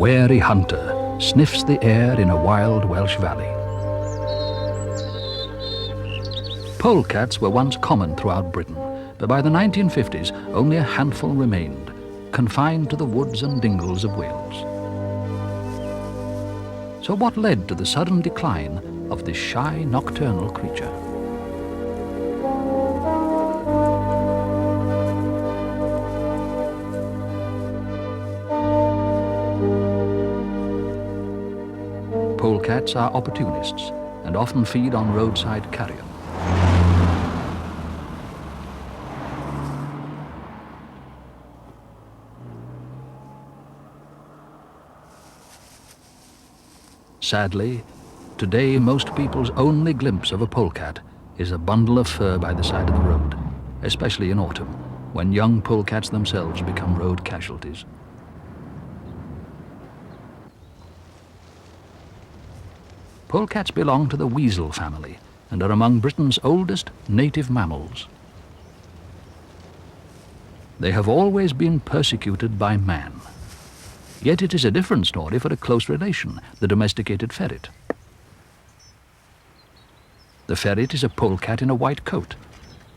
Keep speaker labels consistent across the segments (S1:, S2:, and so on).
S1: wary hunter sniffs the air in a wild Welsh valley. Polecats were once common throughout Britain, but by the 1950s only a handful remained, confined to the woods and dingles of Wales. So what led to the sudden decline of this shy nocturnal creature? Polecats are opportunists and often feed on roadside carrion. Sadly, today most people's only glimpse of a polecat is a bundle of fur by the side of the road, especially in autumn, when young polecats themselves become road casualties. Polecats belong to the weasel family and are among Britain's oldest native mammals. They have always been persecuted by man. Yet it is a different story for a close relation, the domesticated ferret. The ferret is a polecat in a white coat,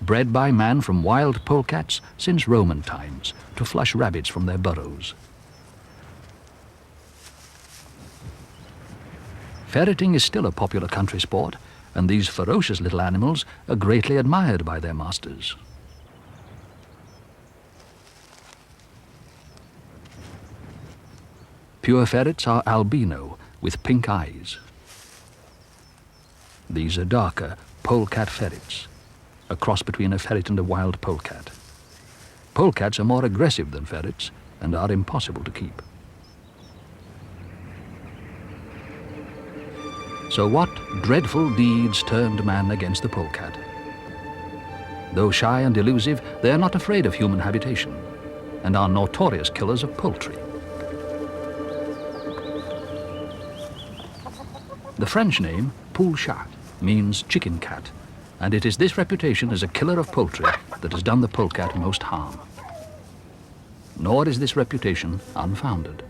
S1: bred by man from wild polecats since Roman times to flush rabbits from their burrows. Ferreting is still a popular country sport, and these ferocious little animals are greatly admired by their masters. Pure ferrets are albino with pink eyes. These are darker polecat ferrets, a cross between a ferret and a wild polecat. Polecats are more aggressive than ferrets and are impossible to keep. So what dreadful deeds turned man against the polecat? Though shy and elusive, they are not afraid of human habitation and are notorious killers of poultry. The French name, Polechat, means chicken cat, and it is this reputation as a killer of poultry that has done the polecat most harm. Nor is this reputation unfounded.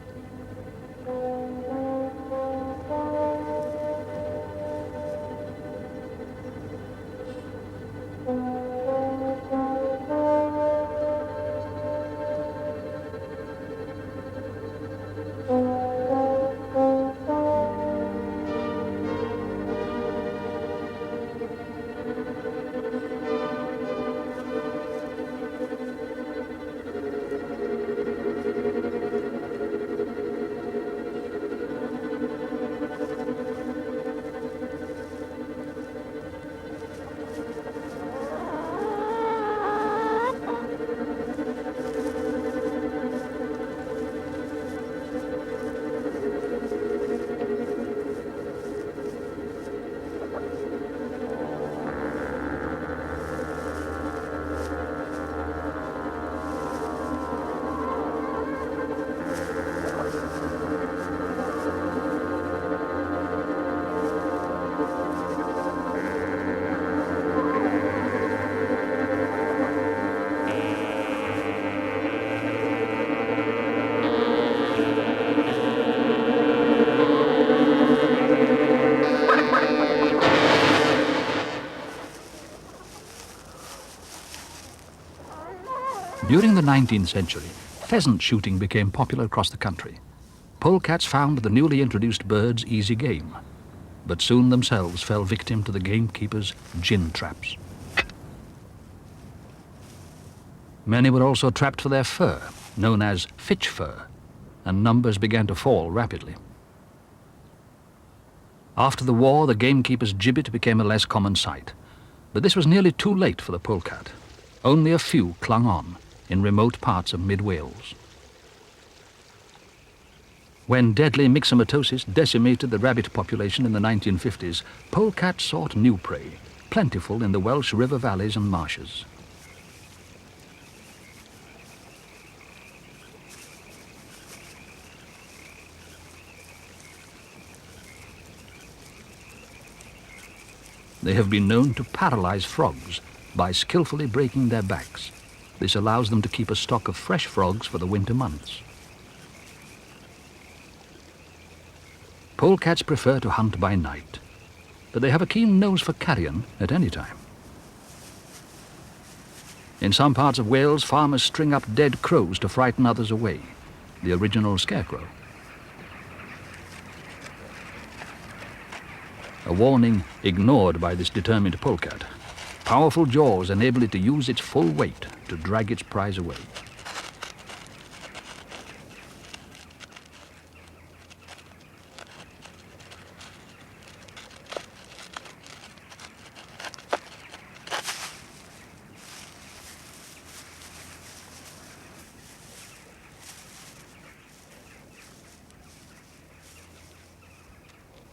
S1: During the 19th century, pheasant shooting became popular across the country. Polecats found the newly introduced birds easy game, but soon themselves fell victim to the gamekeepers' gin traps. Many were also trapped for their fur, known as fitch fur, and numbers began to fall rapidly. After the war, the gamekeeper's gibbet became a less common sight, but this was nearly too late for the polecat. Only a few clung on in remote parts of mid-Wales. When deadly myxomatosis decimated the rabbit population in the 1950s, polecats sought new prey, plentiful in the Welsh river valleys and marshes. They have been known to paralyze frogs by skillfully breaking their backs. This allows them to keep a stock of fresh frogs for the winter months. Polecats prefer to hunt by night, but they have a keen nose for carrion at any time. In some parts of Wales, farmers string up dead crows to frighten others away, the original scarecrow. A warning ignored by this determined polecat. Powerful jaws enable it to use its full weight to drag its prize away.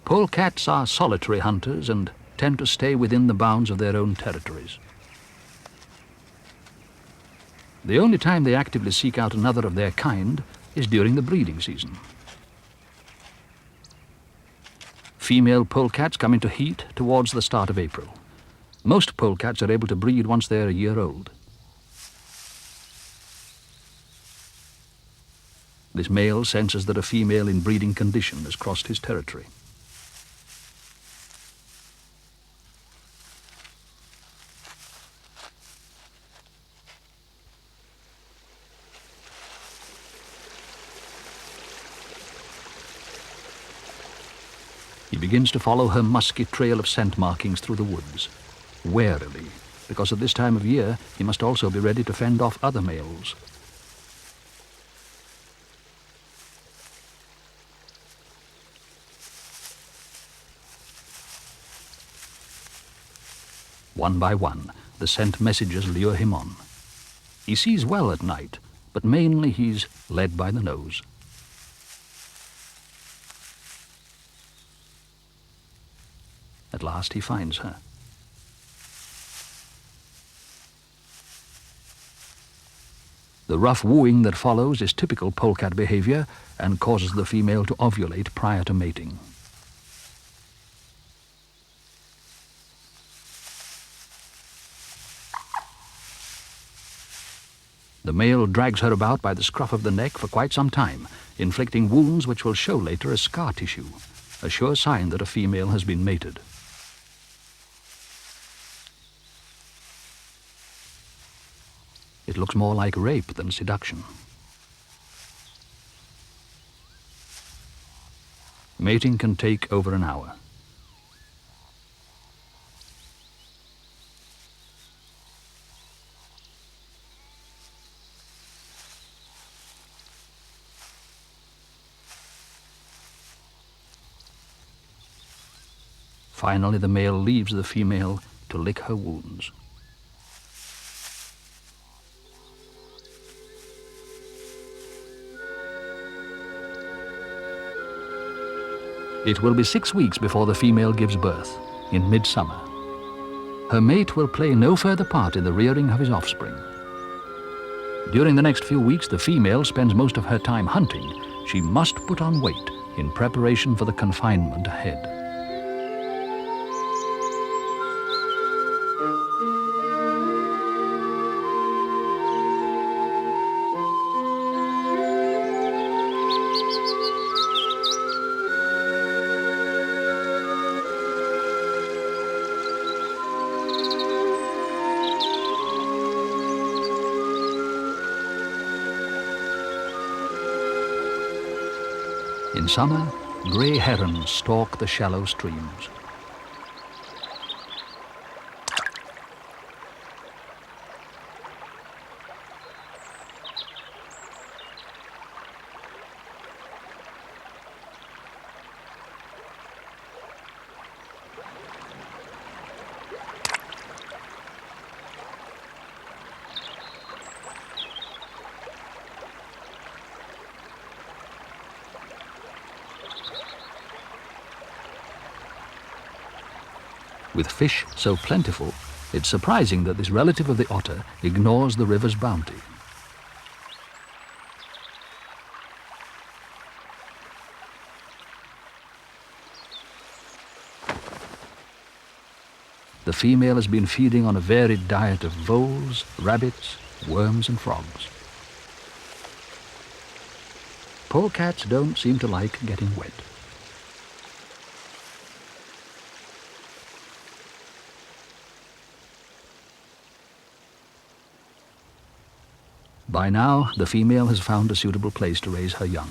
S1: Polecats are solitary hunters and tend to stay within the bounds of their own territories. The only time they actively seek out another of their kind is during the breeding season. Female polecats come into heat towards the start of April. Most polecats are able to breed once they are a year old. This male senses that a female in breeding condition has crossed his territory. He begins to follow her musky trail of scent markings through the woods, warily, because at this time of year he must also be ready to fend off other males. One by one, the scent messengers lure him on. He sees well at night, but mainly he's led by the nose. At last he finds her. The rough wooing that follows is typical polecat behavior and causes the female to ovulate prior to mating. The male drags her about by the scruff of the neck for quite some time, inflicting wounds which will show later as scar tissue, a sure sign that a female has been mated. It looks more like rape than seduction. Mating can take over an hour. Finally, the male leaves the female to lick her wounds. It will be 6 weeks before the female gives birth, in midsummer. Her mate will play no further part in the rearing of his offspring. During the next few weeks, the female spends most of her time hunting. She must put on weight in preparation for the confinement ahead. In summer, grey herons stalk the shallow streams. With fish so plentiful, it's surprising that this relative of the otter ignores the river's bounty. The female has been feeding on a varied diet of voles, rabbits, worms and frogs. Polecats don't seem to like getting wet. By now, the female has found a suitable place to raise her young.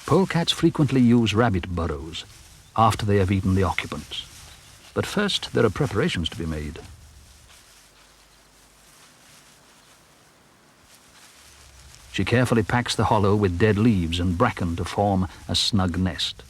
S1: Polecats frequently use rabbit burrows after they have eaten the occupants. But first, there are preparations to be made. She carefully packs the hollow with dead leaves and bracken to form a snug nest.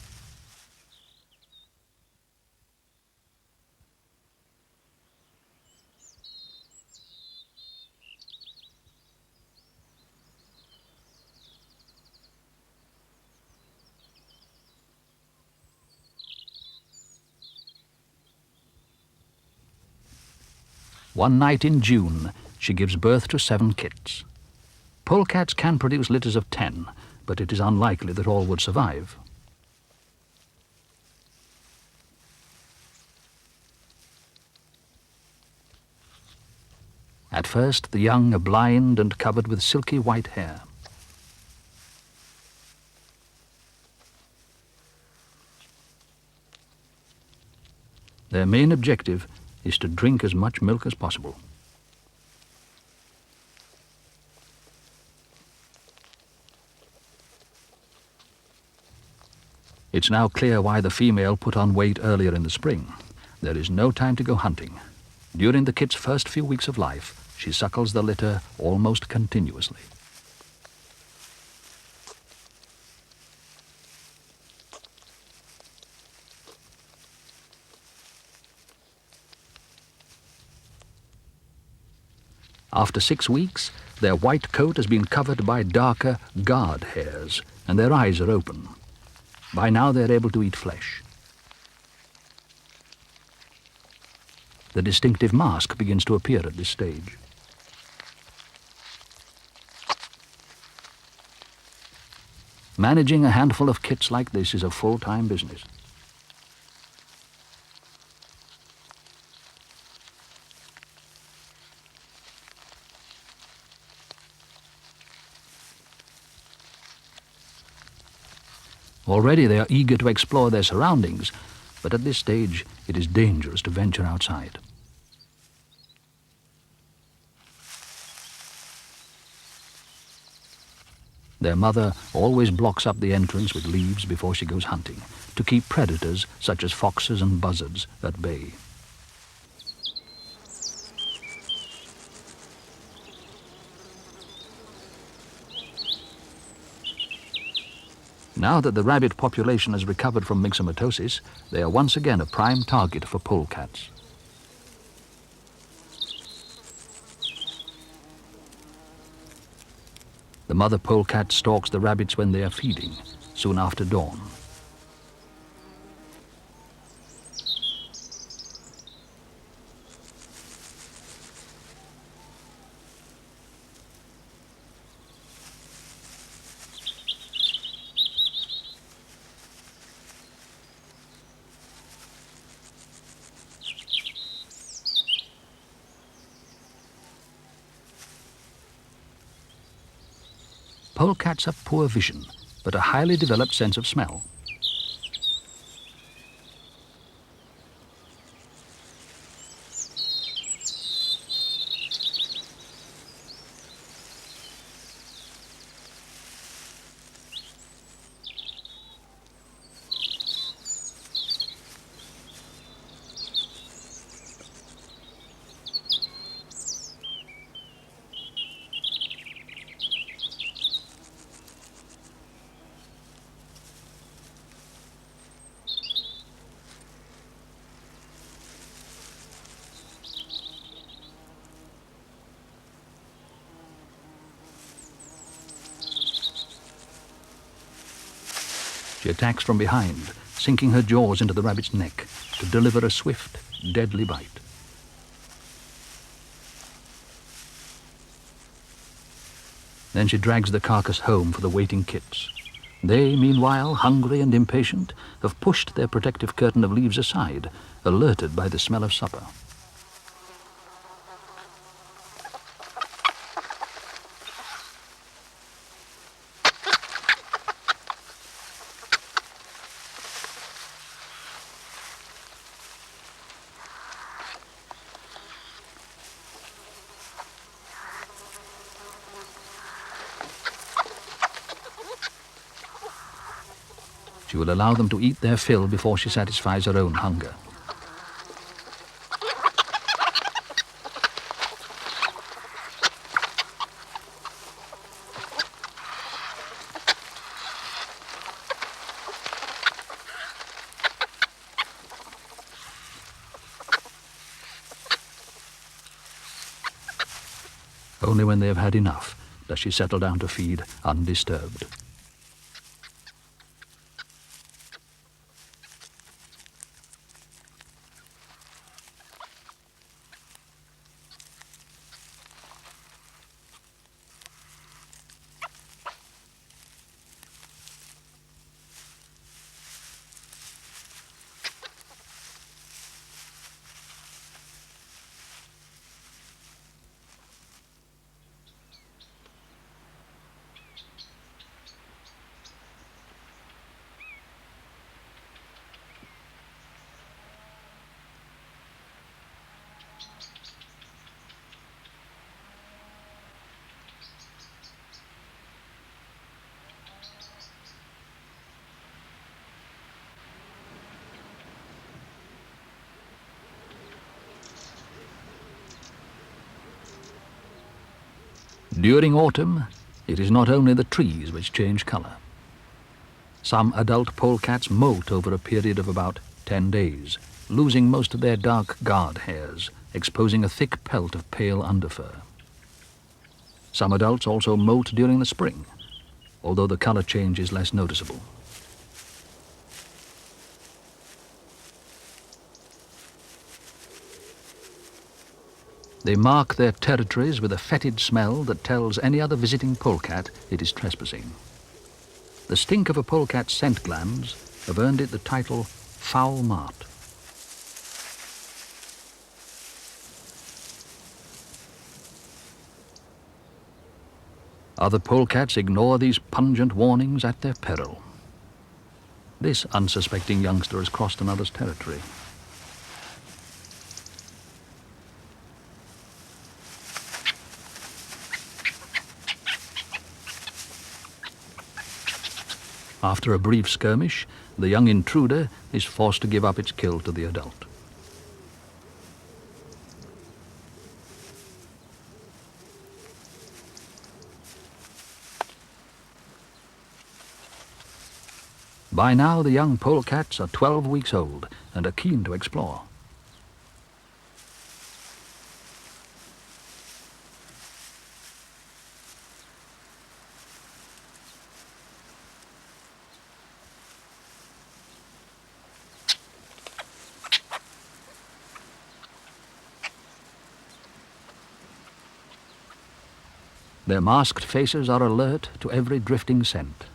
S1: One night in June, she gives birth to 7 kits. Polecats can produce litters of 10, but it is unlikely that all would survive. At first, the young are blind and covered with silky white hair. Their main objective is to drink as much milk as possible. It's now clear why the female put on weight earlier in the spring. There is no time to go hunting. During the kit's first few weeks of life, she suckles the litter almost continuously. After 6 weeks, their white coat has been covered by darker guard hairs, and their eyes are open. By now they're able to eat flesh. The distinctive mask begins to appear at this stage. Managing a handful of kits like this is a full-time business. Already they are eager to explore their surroundings, but at this stage it is dangerous to venture outside. Their mother always blocks up the entrance with leaves before she goes hunting, to keep predators such as foxes and buzzards at bay. Now that the rabbit population has recovered from myxomatosis, they are once again a prime target for polecats. The mother polecat stalks the rabbits when they are feeding, soon after dawn. Polecats have poor vision, but a highly developed sense of smell. She attacks from behind, sinking her jaws into the rabbit's neck to deliver a swift, deadly bite. Then she drags the carcass home for the waiting kits. They, meanwhile, hungry and impatient, have pushed their protective curtain of leaves aside, alerted by the smell of supper. She will allow them to eat their fill before she satisfies her own hunger. Only when they have had enough does she settle down to feed undisturbed. During autumn, it is not only the trees which change colour. Some adult polecats molt over a period of about 10 days, losing most of their dark guard hairs, exposing a thick pelt of pale underfur. Some adults also molt during the spring, although the colour change is less noticeable. They mark their territories with a fetid smell that tells any other visiting polecat it is trespassing. The stink of a polecat's scent glands have earned it the title foul mart. Other polecats ignore these pungent warnings at their peril. This unsuspecting youngster has crossed another's territory. After a brief skirmish, the young intruder is forced to give up its kill to the adult. By now, the young polecats are 12 weeks old and are keen to explore. Their masked faces are alert to every drifting scent.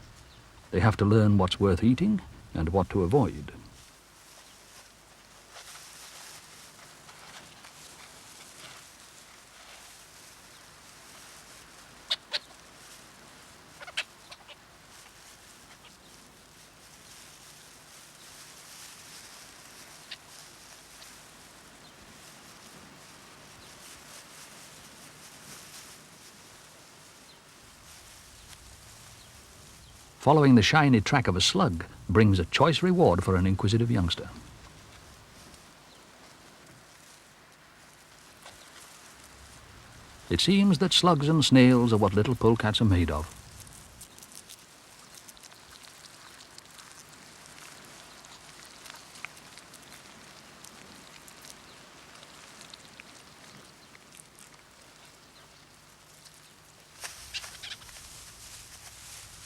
S1: They have to learn what's worth eating and what to avoid. Following the shiny track of a slug brings a choice reward for an inquisitive youngster. It seems that slugs and snails are what little polecats are made of.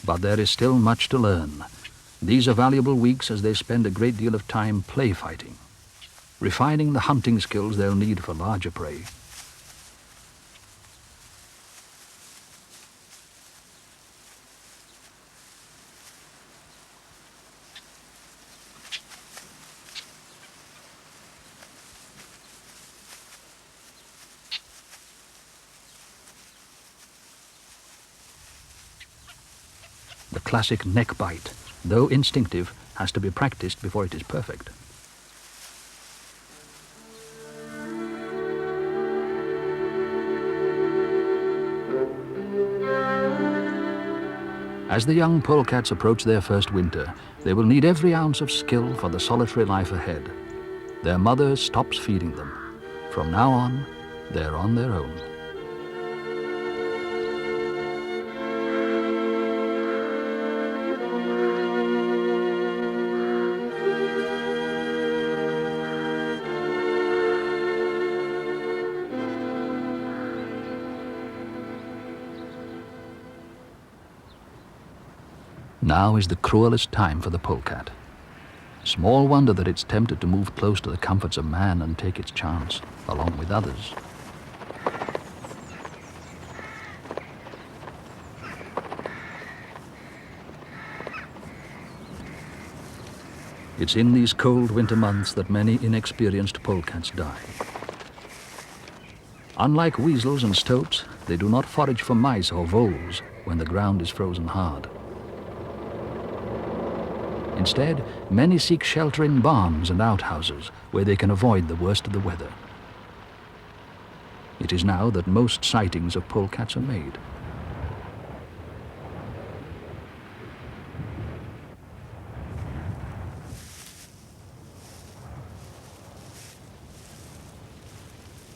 S1: But there is still much to learn. These are valuable weeks as they spend a great deal of time play fighting, refining the hunting skills they'll need for larger prey. The classic neck bite, though instinctive, has to be practiced before it is perfect. As the young polecats approach their first winter, they will need every ounce of skill for the solitary life ahead. Their mother stops feeding them. From now on, they're on their own. Now is the cruelest time for the polecat. Small wonder that it's tempted to move close to the comforts of man and take its chance, along with others. It's in these cold winter months that many inexperienced polecats die. Unlike weasels and stoats, they do not forage for mice or voles when the ground is frozen hard. Instead, many seek shelter in barns and outhouses where they can avoid the worst of the weather. It is now that most sightings of polecats are made.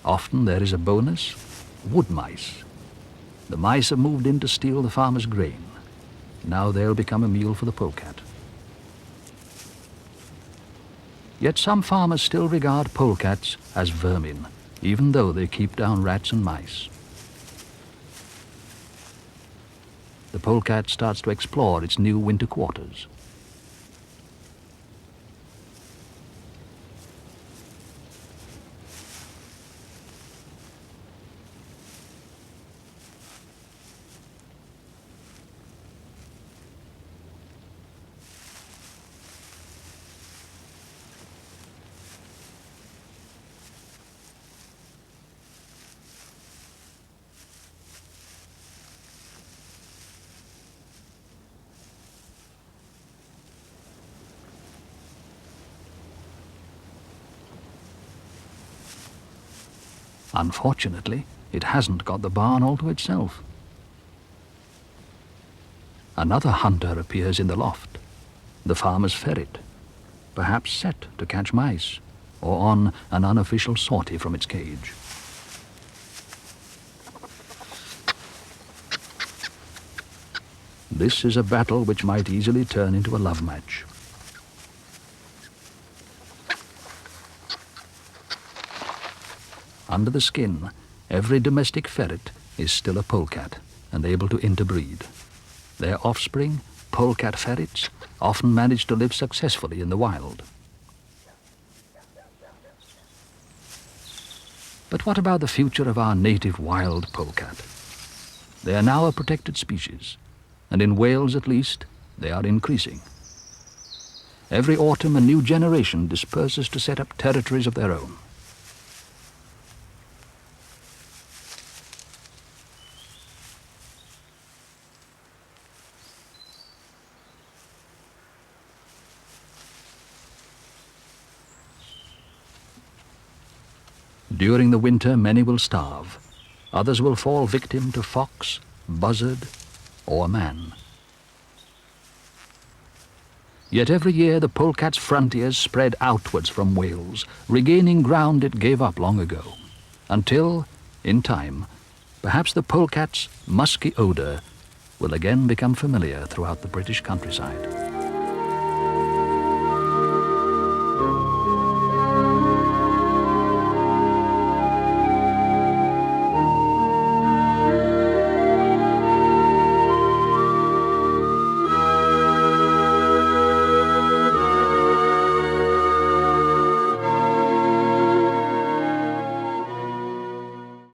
S1: Often there is a bonus: wood mice. The mice have moved in to steal the farmer's grain. Now they'll become a meal for the polecat. Yet some farmers still regard polecats as vermin, even though they keep down rats and mice. The polecat starts to explore its new winter quarters. Unfortunately, it hasn't got the barn all to itself. Another hunter appears in the loft, the farmer's ferret, perhaps set to catch mice, or on an unofficial sortie from its cage. This is a battle which might easily turn into a love match. Under the skin, every domestic ferret is still a polecat and able to interbreed. Their offspring, polecat ferrets, often manage to live successfully in the wild. But what about the future of our native wild polecat? They are now a protected species, and in Wales at least, they are increasing. Every autumn a new generation disperses to set up territories of their own. During the winter, many will starve. Others will fall victim to fox, buzzard, or man. Yet every year the polecat's frontiers spread outwards from Wales, regaining ground it gave up long ago, until, in time, perhaps the polecat's musky odour will again become familiar throughout the British countryside.